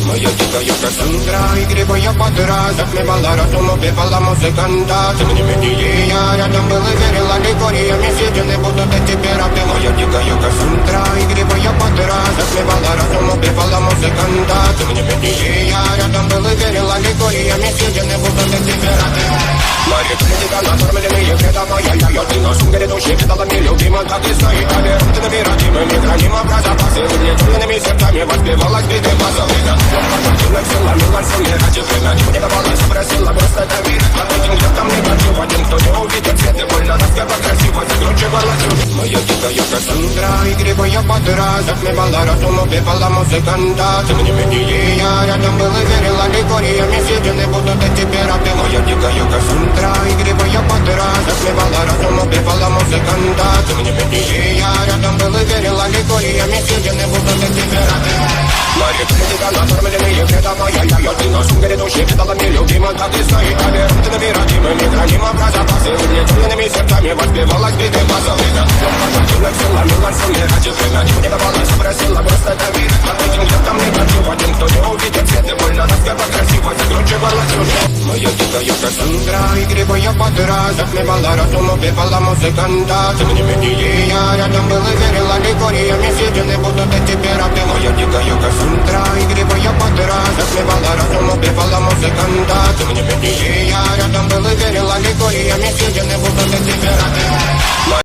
Моя дикая Кассандра, игривая подра, затмевала разум, убивала музыканта. Тем не менее я рядом был и верила легориями, сидели будут эти пираты. Моя дикая Кассандра, игривая подра, затмевала разум, убивала музыканта. Тем не менее я рядом был и верила легориями, сидели будут эти пираты. Мои критика накормленные предала я ты на сумке души видала нелюбима, так и стоит повернутыми родимыми, хранимо про запасы. Угнетенными сердцами воспевалась биты базовыми. Потом сила мила сильнее ради время не давала, спросила просто доверить. Под этим я там не хочу, один кто не увидит свет и больно распевать красиво, закручивала чушь. Моя дикая Кассандра, игривая подра, затмевала разум, убивала музыканта. Тем не менее я рядом был и верила легориями, сидели будут эти пираты. Моя дикая Кассандра, игривая подра, затмевала разум, убивала музыканта. Тем не менее я рядом был и верила легориями, сидели будут эти пираты. Мои критика накормленные предала я ты на сумке души видала нелюбима, так и стоит повернутыми родимыми, хранимо про запасы. Угнетенными сердцами воспевалась биты базовыми. Потом сила мила сильнее ради время не давала, спросила просто доверить. Под этим я там не хочу, один кто не увидит свет и больно распевать красиво, закручивала чушь. Моя дикая Кассандра, игривая подра, затмевала разум, убивала музыканта. Тем не менее я рядом был и верила легориями, сидели будут эти пираты. Моя дикая